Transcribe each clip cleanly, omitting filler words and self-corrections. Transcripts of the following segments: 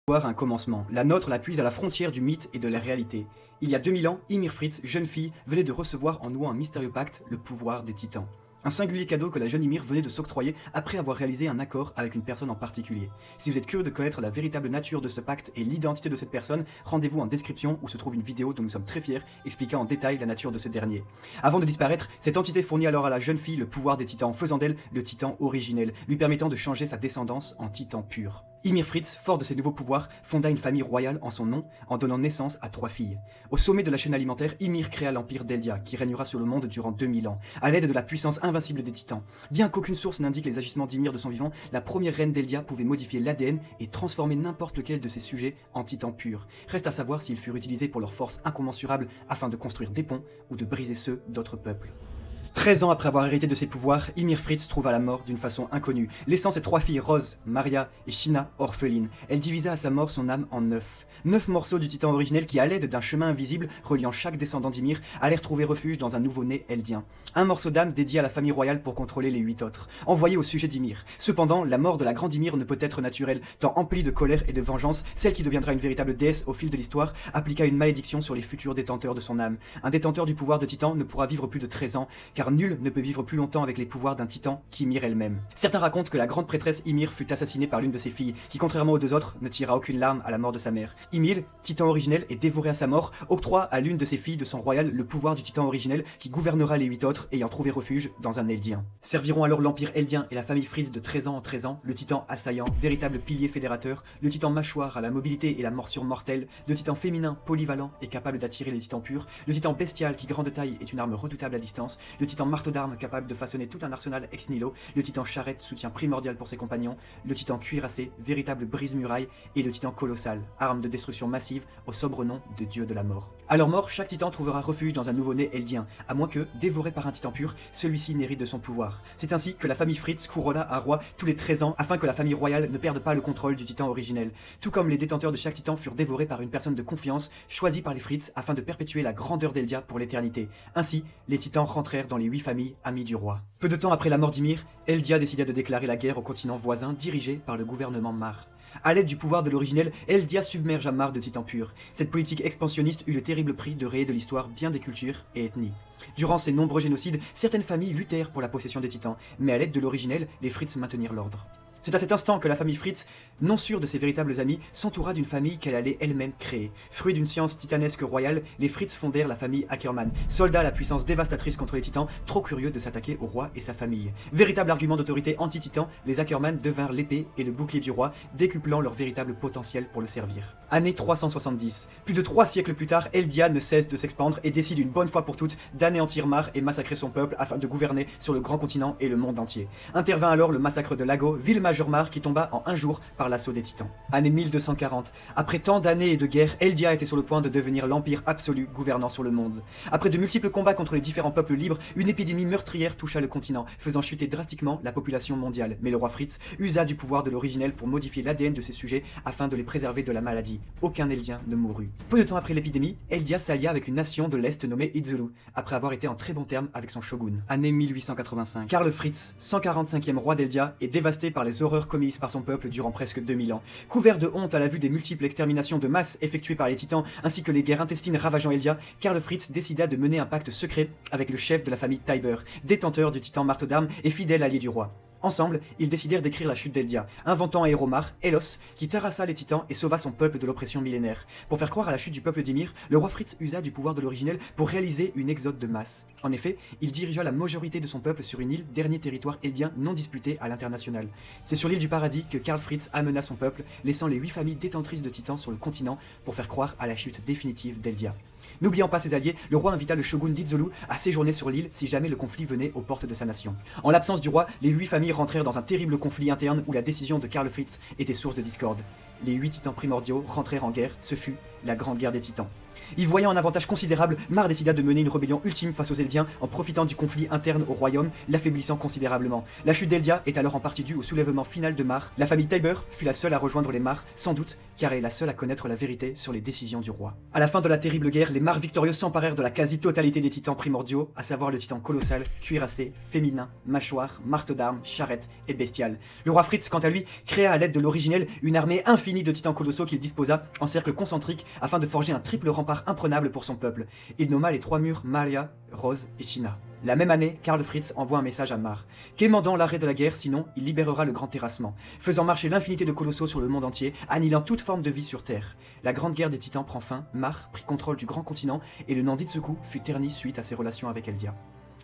Un commencement. La nôtre la puise à la frontière du mythe et de la réalité. Il y a 2000 ans, Ymir Fritz, jeune fille, venait de recevoir en nouant un mystérieux pacte, le pouvoir des titans. Un singulier cadeau que la jeune Ymir venait de s'octroyer après avoir réalisé un accord avec une personne en particulier. Si vous êtes curieux de connaître la véritable nature de ce pacte et l'identité de cette personne, rendez-vous en description où se trouve une vidéo dont nous sommes très fiers expliquant en détail la nature de ce dernier. Avant de disparaître, cette entité fournit alors à la jeune fille le pouvoir des titans, faisant d'elle le titan originel, lui permettant de changer sa descendance en titan pur. Ymir Fritz, fort de ses nouveaux pouvoirs, fonda une famille royale en son nom, en donnant naissance à 3 filles. Au sommet de la chaîne alimentaire, Ymir créa l'empire d'Eldia, qui régnera sur le monde durant 2000 ans, à l'aide de la puissance invincible des titans. Bien qu'aucune source n'indique les agissements d'Ymir de son vivant, la première reine d'Eldia pouvait modifier l'ADN et transformer n'importe lequel de ses sujets en titans purs. Reste à savoir s'ils furent utilisés pour leur force incommensurable afin de construire des ponts ou de briser ceux d'autres peuples. 13 ans après avoir hérité de ses pouvoirs, Ymir Fritz trouva la mort d'une façon inconnue, laissant ses 3 filles Rose, Maria et Shina orphelines. Elle divisa à sa mort son âme en 9. 9 morceaux du titan originel qui, à l'aide d'un chemin invisible reliant chaque descendant d'Ymir, allèrent trouver refuge dans un nouveau-né eldien. Un morceau d'âme dédié à la famille royale pour contrôler les 8 autres, envoyé au sujet d'Ymir. Cependant, la mort de la grande Ymir ne peut être naturelle, tant emplie de colère et de vengeance, celle qui deviendra une véritable déesse au fil de l'histoire, appliqua une malédiction sur les futurs détenteurs de son âme. Un détenteur du pouvoir de titan ne pourra vivre plus de 13 ans, car nul ne peut vivre plus longtemps avec les pouvoirs d'un titan qu'Ymir elle-même. Certains racontent que la grande prêtresse Ymir fut assassinée par l'une de ses filles, qui contrairement aux 2 autres, ne tira aucune larme à la mort de sa mère. Ymir, titan originel et dévoré à sa mort, octroie à l'une de ses filles de sang royal le pouvoir du titan originel qui gouvernera les 8 autres ayant trouvé refuge dans un Eldien. Serviront alors l'empire Eldien et la famille Fritz de 13 ans en 13 ans, le titan assaillant, véritable pilier fédérateur, le titan mâchoire à la mobilité et la morsure mortelle, le titan féminin polyvalent et capable d'attirer les titans purs, le titan bestial qui grande taille est une arme redoutable à distance, le titan marteau d'armes capable de façonner tout un arsenal ex nihilo, le titan charrette, soutien primordial pour ses compagnons, le titan cuirassé, véritable brise-muraille, et le titan colossal, arme de destruction massive au sobre nom de dieu de la mort. À leur mort, chaque titan trouvera refuge dans un nouveau-né eldien, à moins que, dévoré par un titan pur, celui-ci n'hérite de son pouvoir. C'est ainsi que la famille Fritz couronna un roi tous les 13 ans afin que la famille royale ne perde pas le contrôle du titan originel. Tout comme les détenteurs de chaque titan furent dévorés par une personne de confiance choisie par les Fritz afin de perpétuer la grandeur d'Eldia pour l'éternité. Ainsi, les titans rentrèrent dans les 8 familles amies du roi. Peu de temps après la mort d'Ymir, Eldia décida de déclarer la guerre au continent voisin dirigé par le gouvernement Mar. À l'aide du pouvoir de l'originel, Eldia submergea Mar de titans purs. Cette politique expansionniste eut le terrible prix de rayer de l'histoire bien des cultures et ethnies. Durant ces nombreux génocides, certaines familles luttèrent pour la possession des titans, mais à l'aide de l'originel, les Fritz maintenirent l'ordre. C'est à cet instant que la famille Fritz, non sûre de ses véritables amis, s'entoura d'une famille qu'elle allait elle-même créer. Fruit d'une science titanesque royale, les Fritz fondèrent la famille Ackermann, soldats à la puissance dévastatrice contre les titans, trop curieux de s'attaquer au roi et sa famille. Véritable argument d'autorité anti-titan, les Ackermann devinrent l'épée et le bouclier du roi, décuplant leur véritable potentiel pour le servir. Année 370. Plus de 3 siècles plus tard, Eldia ne cesse de s'expandre et décide une bonne fois pour toutes d'anéantir Mar et massacrer son peuple afin de gouverner sur le grand continent et le monde entier. Intervint alors le massacre de Lago, ville majeure Mar qui tomba en un jour par l'assaut des titans. Année 1240. Après tant d'années et de guerres, Eldia était sur le point de devenir l'empire absolu gouvernant sur le monde. Après de multiples combats contre les différents peuples libres, une épidémie meurtrière toucha le continent, faisant chuter drastiquement la population mondiale. Mais le roi Fritz usa du pouvoir de l'originel pour modifier l'ADN de ses sujets afin de les préserver de la maladie. Aucun Eldien ne mourut. Peu de temps après l'épidémie, Eldia s'allia avec une nation de l'Est nommée Itzulu, après avoir été en très bons termes avec son shogun. Année 1885. Karl Fritz, 145e roi d'Eldia, est dévasté par les horreurs commises par son peuple durant presque 2000 ans. Couvert de honte à la vue des multiples exterminations de masse effectuées par les titans ainsi que les guerres intestines ravageant Eldia, Karl Fritz décida de mener un pacte secret avec le chef de la famille Tybur, détenteur du titan marteau d'armes et fidèle allié du roi. Ensemble, ils décidèrent d'écrire la chute d'Eldia, inventant un héros Mar, Elos, qui terrassa les titans et sauva son peuple de l'oppression millénaire. Pour faire croire à la chute du peuple d'Ymir, le roi Fritz usa du pouvoir de l'originel pour réaliser une exode de masse. En effet, il dirigea la majorité de son peuple sur une île, dernier territoire eldien non disputé à l'international. C'est sur l'île du Paradis que Karl Fritz amena son peuple, laissant les 8 familles détentrices de titans sur le continent pour faire croire à la chute définitive d'Eldia. N'oubliant pas ses alliés, le roi invita le shogun d'Itzulu à séjourner sur l'île si jamais le conflit venait aux portes de sa nation. En l'absence du roi, les 8 familles rentrèrent dans un terrible conflit interne où la décision de Karl Fritz était source de discorde. Les 8 titans primordiaux rentrèrent en guerre, ce fut la grande guerre des titans. Y voyant un avantage considérable, Mar décida de mener une rébellion ultime face aux Eldiens en profitant du conflit interne au royaume, l'affaiblissant considérablement. La chute d'Eldia est alors en partie due au soulèvement final de Mar. La famille Tybur fut la seule à rejoindre les Mar, sans doute, car elle est la seule à connaître la vérité sur les décisions du roi. À la fin de la terrible guerre, les Mar victorieux s'emparèrent de la quasi-totalité des titans primordiaux, à savoir le titan colossal, cuirassé, féminin, mâchoire, marteau d'armes, charrette et bestial. Le roi Fritz, quant à lui, créa à l'aide de l'originel une armée infinie de titans colossaux qu'il disposa en cercle concentrique afin de forger un triple rempart imprenable pour son peuple. Il nomma les trois murs Maria, Rose et China. La même année, Karl Fritz envoie un message à Mar, quémandant l'arrêt de la guerre, sinon il libérera le grand terrassement, faisant marcher l'infinité de colossaux sur le monde entier, annihilant toute forme de vie sur Terre. La grande guerre des titans prend fin, Mar prit contrôle du grand continent et le nom d'Itsuku fut terni suite à ses relations avec Eldia.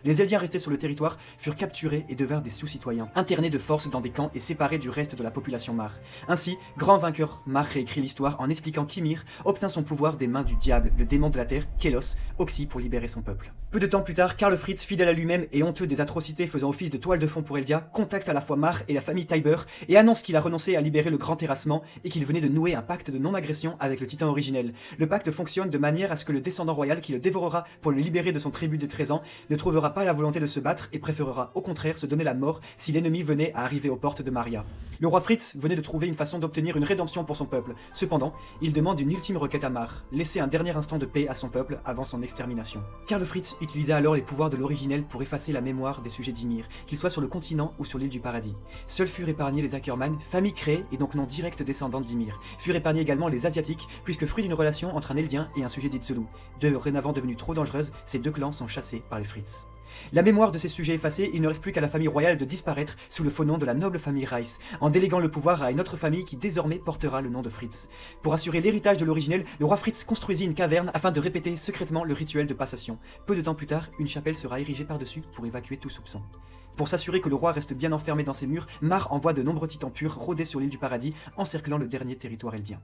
Les Eldiens restés sur le territoire furent capturés et devinrent des sous-citoyens, internés de force dans des camps et séparés du reste de la population Mar. Ainsi, grand vainqueur, Mar réécrit l'histoire en expliquant qu'Ymir obtint son pouvoir des mains du diable, le démon de la terre, Kélos, Oxy pour libérer son peuple. Peu de temps plus tard, Karl Fritz, fidèle à lui-même et honteux des atrocités faisant office de toile de fond pour Eldia, contacte à la fois Mar et la famille Tybur et annonce qu'il a renoncé à libérer le grand terrassement et qu'il venait de nouer un pacte de non-agression avec le titan originel. Le pacte fonctionne de manière à ce que le descendant royal qui le dévorera pour le libérer de son tribut de 13 ans ne trouvera pas la volonté de se battre et préférera au contraire se donner la mort si l'ennemi venait à arriver aux portes de Maria. Le roi Fritz venait de trouver une façon d'obtenir une rédemption pour son peuple. Cependant, il demande une ultime requête à Mar, laisser un dernier instant de paix à son peuple avant son extermination. Karl Fritz utilisa alors les pouvoirs de l'originel pour effacer la mémoire des sujets d'Ymir, qu'ils soient sur le continent ou sur l'île du paradis. Seuls furent épargnés les Ackerman, famille créée et donc non directe descendante d'Ymir. Furent épargnés également les Asiatiques, puisque fruit d'une relation entre un Eldien et un sujet d'Itzulu. Dorénavant devenues trop dangereuses, ces deux clans sont chassés par les Fritz. La mémoire de ces sujets effacés, il ne reste plus qu'à la famille royale de disparaître sous le faux nom de la noble famille Reiss, en déléguant le pouvoir à une autre famille qui désormais portera le nom de Fritz. Pour assurer l'héritage de l'originel, le roi Fritz construisit une caverne afin de répéter secrètement le rituel de passation. Peu de temps plus tard, une chapelle sera érigée par-dessus pour évacuer tout soupçon. Pour s'assurer que le roi reste bien enfermé dans ses murs, Mar envoie de nombreux titans purs rôder sur l'île du paradis, encerclant le dernier territoire eldien.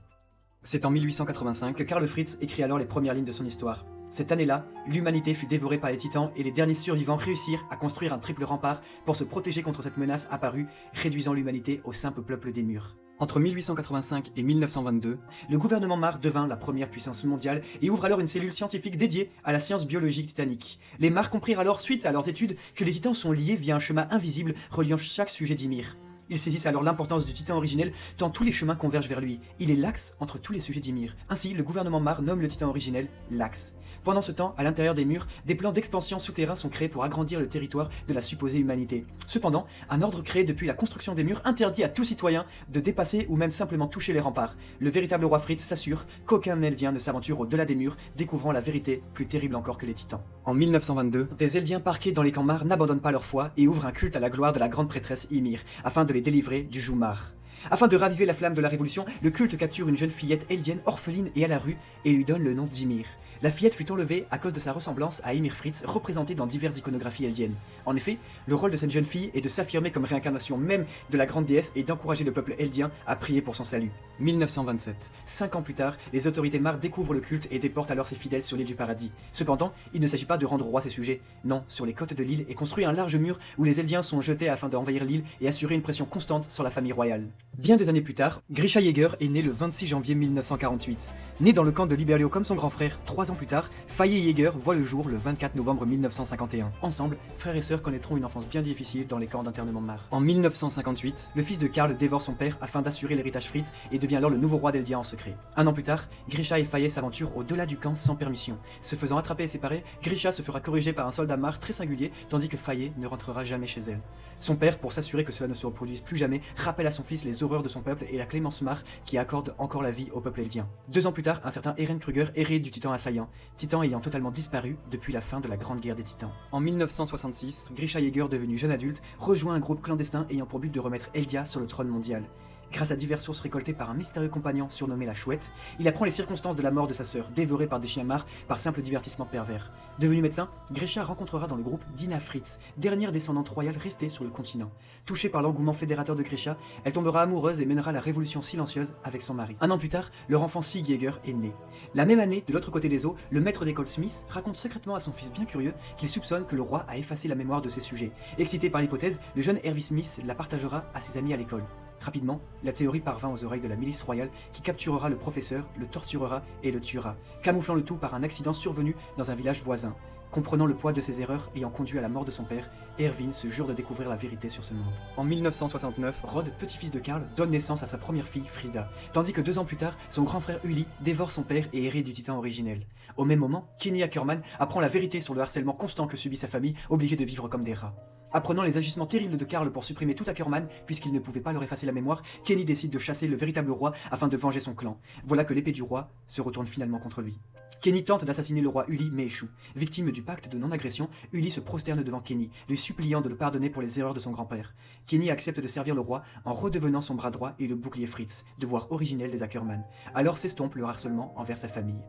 C'est en 1885 que Karl Fritz écrit alors les premières lignes de son histoire. Cette année-là, l'humanité fut dévorée par les titans et les derniers survivants réussirent à construire un triple rempart pour se protéger contre cette menace apparue, réduisant l'humanité au simple peuple des murs. Entre 1885 et 1922, le gouvernement Mar devint la première puissance mondiale et ouvre alors une cellule scientifique dédiée à la science biologique titanique. Les Mar comprirent alors, suite à leurs études, que les titans sont liés via un chemin invisible reliant chaque sujet d'Ymir. Ils saisissent alors l'importance du titan originel tant tous les chemins convergent vers lui. Il est l'axe entre tous les sujets d'Ymir. Ainsi, le gouvernement Mar nomme le titan originel l'axe. Pendant ce temps, à l'intérieur des murs, des plans d'expansion souterrains sont créés pour agrandir le territoire de la supposée humanité. Cependant, un ordre créé depuis la construction des murs interdit à tout citoyen de dépasser ou même simplement toucher les remparts. Le véritable roi Fritz s'assure qu'aucun Eldien ne s'aventure au-delà des murs, découvrant la vérité plus terrible encore que les titans. En 1922, des Eldiens parqués dans les camps Mar n'abandonnent pas leur foi et ouvrent un culte à la gloire de la grande prêtresse Ymir, afin de les délivrer du joug Mar. Afin de raviver la flamme de la révolution, le culte capture une jeune fillette eldienne orpheline et à la rue et lui donne le nom d'Ymir. La fillette fut enlevée à cause de sa ressemblance à Ymir Fritz, représentée dans diverses iconographies eldiennes. En effet, le rôle de cette jeune fille est de s'affirmer comme réincarnation même de la grande déesse et d'encourager le peuple eldien à prier pour son salut. 1927. 5 ans plus tard, les autorités Mar découvrent le culte et déportent alors ses fidèles sur l'île du paradis. Cependant, il ne s'agit pas de rendre au roi ses sujets. Non, sur les côtes de l'île est construit un large mur où les Eldiens sont jetés afin d'envahir l'île et assurer une pression constante sur la famille royale. Bien des années plus tard, Grisha Jäger est né le 26 janvier 1948. Né dans le camp de Liberio comme son grand frère, 3 ans plus tard, Faye et Jäger voient le jour le 24 novembre 1951. Ensemble, frères et sœurs connaîtront une enfance bien difficile dans les camps d'internement Mar. En 1958, le fils de Karl dévore son père afin d'assurer l'héritage Fritz et devient alors le nouveau roi d'Eldia en secret. Un an plus tard, Grisha et Faye s'aventurent au-delà du camp sans permission. Se faisant attraper et séparer, Grisha se fera corriger par un soldat Mar très singulier, tandis que Faye ne rentrera jamais chez elle. Son père, pour s'assurer que cela ne se reproduise plus jamais, rappelle à son fils les horreurs de son peuple et la clémence Mar qui accorde encore la vie au peuple eldien. 2 ans plus tard, un certain Eren Kruger hérite du titan assaillant, titan ayant totalement disparu depuis la fin de la Grande Guerre des Titans. En 1966, Grisha Jäger, devenu jeune adulte, rejoint un groupe clandestin ayant pour but de remettre Eldia sur le trône mondial. Grâce à diverses sources récoltées par un mystérieux compagnon surnommé la Chouette, il apprend les circonstances de la mort de sa sœur, dévorée par des chiens Mar par simple divertissement pervers. Devenu médecin, Grisha rencontrera dans le groupe Dina Fritz, dernière descendante royale restée sur le continent. Touchée par l'engouement fédérateur de Grisha, elle tombera amoureuse et mènera la révolution silencieuse avec son mari. Un an plus tard, leur enfant Sig Jäger est né. La même année, de l'autre côté des eaux, le maître d'école Smith raconte secrètement à son fils bien curieux qu'il soupçonne que le roi a effacé la mémoire de ses sujets. Excité par l'hypothèse, le jeune Hervey Smith la partagera à ses amis à l'école. Rapidement, la théorie parvint aux oreilles de la milice royale qui capturera le professeur, le torturera et le tuera, camouflant le tout par un accident survenu dans un village voisin. Comprenant le poids de ses erreurs ayant conduit à la mort de son père, Erwin se jure de découvrir la vérité sur ce monde. En 1969, Rod, petit-fils de Karl, donne naissance à sa première fille, Frida, tandis que 2 ans plus tard, son grand frère Uli dévore son père et hérite du titan originel. Au même moment, Kenny Ackerman apprend la vérité sur le harcèlement constant que subit sa famille, obligée de vivre comme des rats. Apprenant les agissements terribles de Karl pour supprimer tout Ackerman, puisqu'il ne pouvait pas leur effacer la mémoire, Kenny décide de chasser le véritable roi afin de venger son clan. Voilà que l'épée du roi se retourne finalement contre lui. Kenny tente d'assassiner le roi Uli mais échoue. Victime du pacte de non-agression, Uli se prosterne devant Kenny, lui suppliant de le pardonner pour les erreurs de son grand-père. Kenny accepte de servir le roi en redevenant son bras droit et le bouclier Fritz, devoir originel des Ackerman. Alors s'estompe le harcèlement envers sa famille.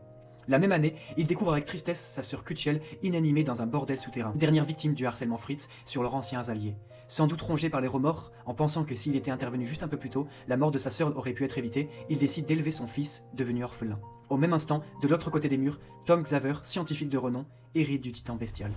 La même année, il découvre avec tristesse sa sœur Kutchel inanimée dans un bordel souterrain, dernière victime du harcèlement Fritz sur leurs anciens alliés. Sans doute rongé par les remords, en pensant que s'il était intervenu juste un peu plus tôt, la mort de sa sœur aurait pu être évitée, il décide d'élever son fils, devenu orphelin. Au même instant, de l'autre côté des murs, Tom Xaver, scientifique de renom, hérite du titan bestial.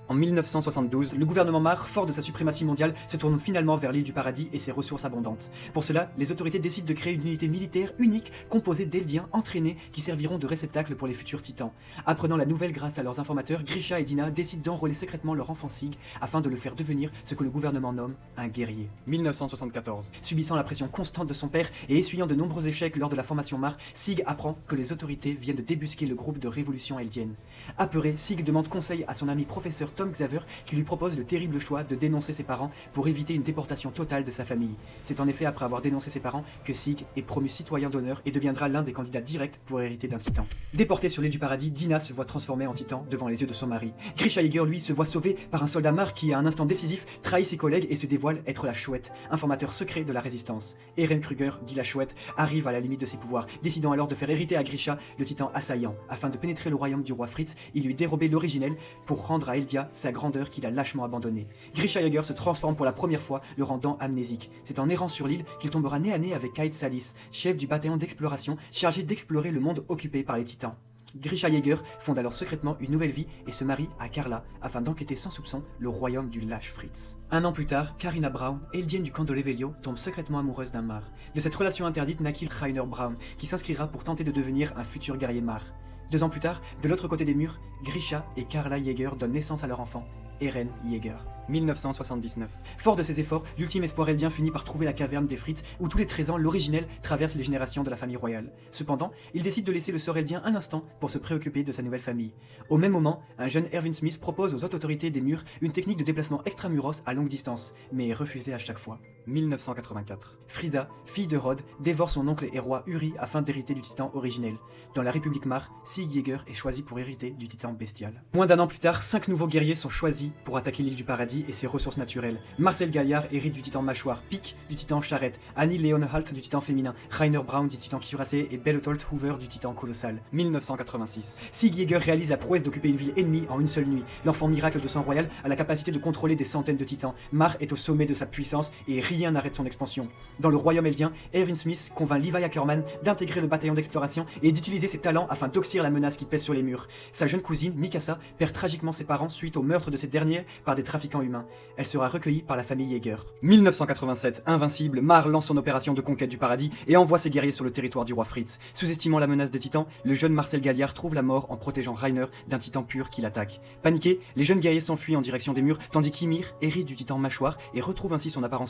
En 1972, le gouvernement Mar, fort de sa suprématie mondiale, se tourne finalement vers l'île du paradis et ses ressources abondantes. Pour cela, les autorités décident de créer une unité militaire unique composée d'Eldiens entraînés qui serviront de réceptacle pour les futurs titans. Apprenant la nouvelle grâce à leurs informateurs, Grisha et Dina décident d'enrôler secrètement leur enfant Sig afin de le faire devenir ce que le gouvernement nomme un guerrier. 1974. Subissant la pression constante de son père et essuyant de nombreux échecs lors de la formation Mar, Sig apprend que les autorités viennent de débusquer le groupe de révolution eldienne. Apeuré, Sig demande conseil à son ami professeur Tom Xaver qui lui propose le terrible choix de dénoncer ses parents pour éviter une déportation totale de sa famille. C'est en effet après avoir dénoncé ses parents que Sig est promu citoyen d'honneur et deviendra l'un des candidats directs pour hériter d'un titan. Déportée sur l'île du paradis, Dina se voit transformée en titan devant les yeux de son mari. Grisha Yeager, lui, se voit sauvé par un soldat Mar qui, à un instant décisif, trahit ses collègues et se dévoile être la Chouette, informateur secret de la résistance. Eren Kruger, dit la Chouette, arrive à la limite de ses pouvoirs, décidant alors de faire hériter à Grisha le titan assaillant. Afin de pénétrer le royaume du roi Fritz, il lui dérober l'originel pour rendre à Eldia sa grandeur qu'il a lâchement abandonnée. Grisha Yeager se transforme pour la première fois, le rendant amnésique. C'est en errant sur l'île qu'il tombera nez à nez avec Kaid Sadis, chef du bataillon d'exploration chargé d'explorer le monde occupé par les titans. Grisha Yeager fonde alors secrètement une nouvelle vie et se marie à Carla afin d'enquêter sans soupçon le royaume du lâche Fritz. Un an plus tard, Karina Brown, eldienne du camp de Levelio, tombe secrètement amoureuse d'un Mar. De cette relation interdite naquit Rainer Brown, qui s'inscrira pour tenter de devenir un futur guerrier Mar. 2 ans plus tard, de l'autre côté des murs, Grisha et Carla Yeager donnent naissance à leur enfant, Eren Yeager. 1979. Fort de ses efforts, l'ultime espoir eldien finit par trouver la caverne des Fritz où tous les 13 ans, l'originel traverse les générations de la famille royale. Cependant, il décide de laisser le sort eldien un instant pour se préoccuper de sa nouvelle famille. Au même moment, un jeune Erwin Smith propose aux autorités des murs une technique de déplacement extramuros à longue distance, mais est refusée à chaque fois. 1984. Frida, fille de Rod, dévore son oncle et roi Uri afin d'hériter du titan originel. Dans la République Mar, Sig Yeager est choisi pour hériter du titan bestial. Moins d'un an plus tard, 5 nouveaux guerriers sont choisis pour attaquer l'île du paradis et ses ressources naturelles. Marcel Galliard hérite du titan mâchoire, Pic du titan charrette, Annie Leonhardt du titan féminin, Rainer Brown du titan cuirassé et Bertolt Hoover du titan colossal. 1986. Sig Yeager réalise la prouesse d'occuper une ville ennemie en une seule nuit. L'enfant miracle de sang royal a la capacité de contrôler des centaines de titans. Mar est au sommet de sa puissance et rien n'arrête son expansion. Dans le royaume eldien, Erwin Smith convainc Levi Ackerman d'intégrer le bataillon d'exploration et d'utiliser ses talents afin d'oxyre la menace qui pèse sur les murs. Sa jeune cousine, Mikasa, perd tragiquement ses parents suite au meurtre de ces derniers par des trafiquants humains. Elle sera recueillie par la famille Yeager. 1987, invincible, Mar lance son opération de conquête du paradis et envoie ses guerriers sur le territoire du roi Fritz. Sous-estimant la menace des titans, le jeune Marcel Galliard trouve la mort en protégeant Rainer d'un titan pur qui l'attaque. Paniqués, les jeunes guerriers s'enfuient en direction des murs, tandis qu'Ymir hérite du titan mâchoire et retrouve ainsi son apparence